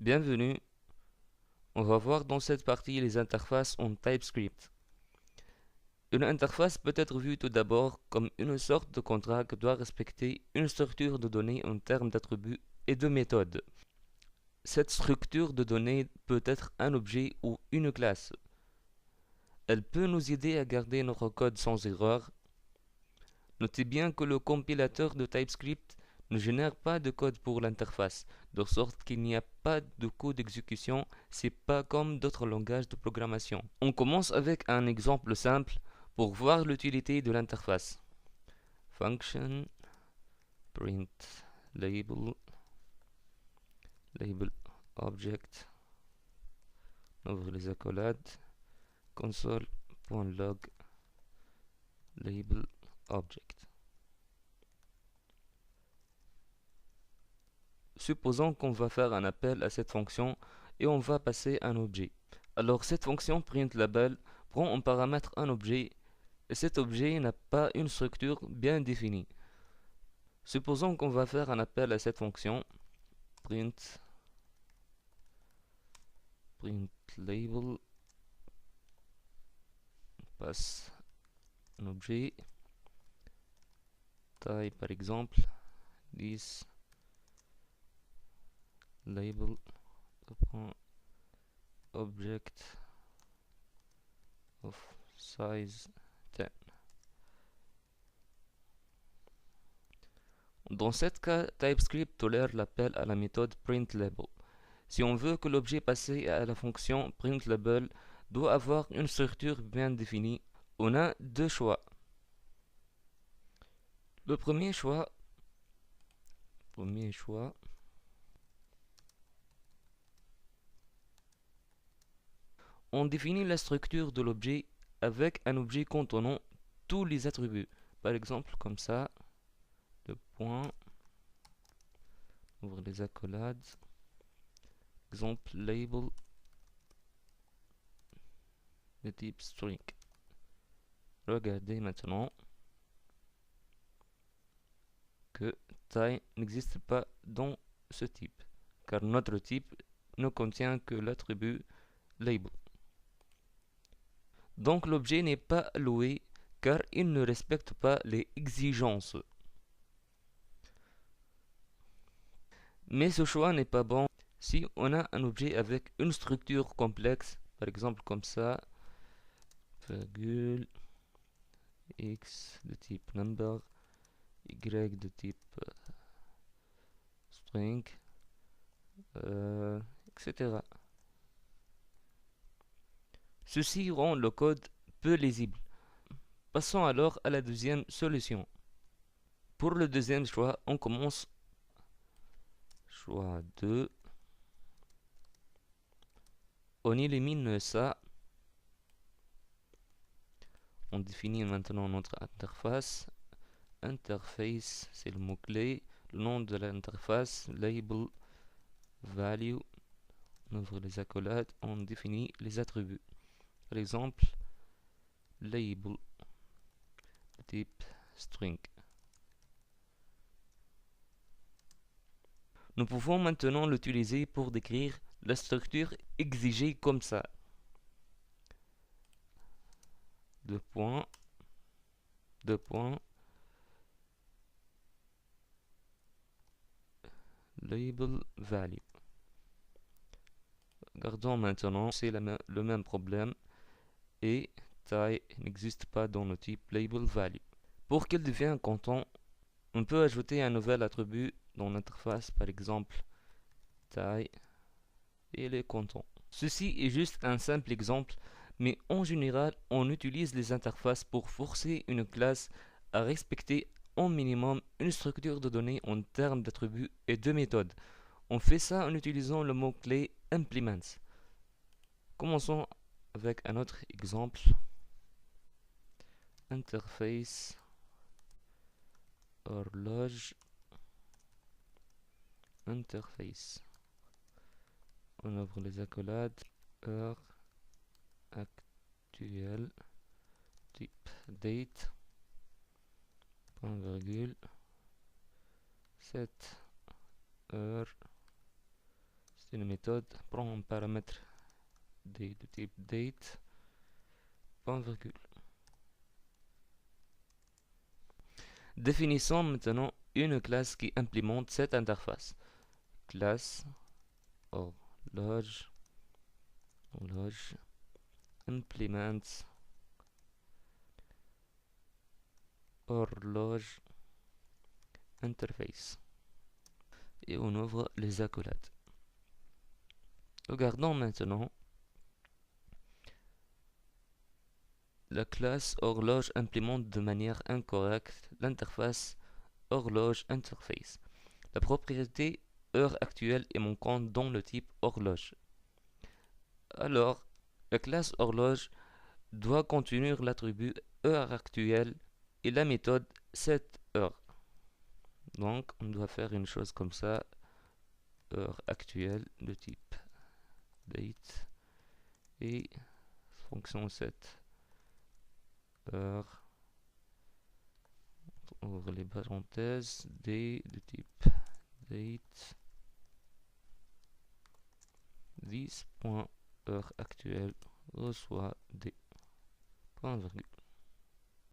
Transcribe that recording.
Bienvenue, on va voir dans cette partie les interfaces en TypeScript. Une interface peut être vue tout d'abord comme une sorte de contrat qui doit respecter une structure de données en termes d'attributs et de méthodes. Cette structure de données peut être un objet ou une classe. Elle peut nous aider à garder notre code sans erreur. Notez bien que le compilateur de TypeScript ne génère pas de code pour l'interface, de sorte qu'il n'y a pas de code d'exécution, c'est pas comme d'autres langages de programmation. On commence avec un exemple simple pour voir l'utilité de l'interface. Function print label object, on ouvre les accolades, console.log label object. Supposons qu'on va faire un appel à cette fonction et on va passer un objet. Alors cette fonction printLabel prend en paramètre un objet et cet objet n'a pas une structure bien définie. Supposons qu'on va faire un appel à cette fonction printLabel, passe un objet, taille par exemple 10 label object of size 10. Dans ce cas, TypeScript tolère l'appel à la méthode printLabel. Si on veut que l'objet passé à la fonction printLabel doit avoir une structure bien définie, on a deux choix. Le premier choix, on définit la structure de l'objet avec un objet contenant tous les attributs. Par exemple, comme ça, le point, ouvre les accolades, exemple label de type string. Regardez maintenant que taille n'existe pas dans ce type, car notre type ne contient que l'attribut label. Donc l'objet n'est pas alloué car il ne respecte pas les exigences. Mais ce choix n'est pas bon si on a un objet avec une structure complexe, par exemple comme ça, virgule, x de type number, y de type string, etc. Ceci rend le code peu lisible. Passons alors à la deuxième solution. Pour le deuxième choix, on commence choix 2. On élimine ça. On définit maintenant notre interface. Interface, c'est le mot-clé. Le nom de l'interface, label, value. On ouvre les accolades, on définit les attributs. Par exemple, label de type string. Nous pouvons maintenant l'utiliser pour décrire la structure exigée comme ça. Deux points, label value. Regardons maintenant, c'est le même problème et taille n'existe pas dans le type label value. Pour qu'il devienne content, on peut ajouter un nouvel attribut dans l'interface, par exemple taille, et il est content. Ceci est juste un simple exemple, mais en général, on utilise les interfaces pour forcer une classe à respecter au minimum une structure de données en termes d'attributs et de méthodes. On fait ça en utilisant le mot-clé implements. Commençons avec un autre exemple. Interface horloge interface. On ouvre les accolades, heure actuelle, type date, point virgule, 7 heures, une méthode prend un paramètre d de type date, point virgule. Définissons maintenant une classe qui implémente cette interface. Classe horloge implements horloge interface. Et on ouvre les accolades. Regardons maintenant la classe horloge implémente de manière incorrecte l'interface horloge interface. La propriété heure actuelle est manquante dans le type horloge. Alors, la classe horloge doit contenir l'attribut heure actuelle et la méthode setHeure. Donc, on doit faire une chose comme ça, heure actuelle de type date et fonction setHeure. Ouvre les parenthèses, d de type date, this.heure actuelle reçoit d, point virgule.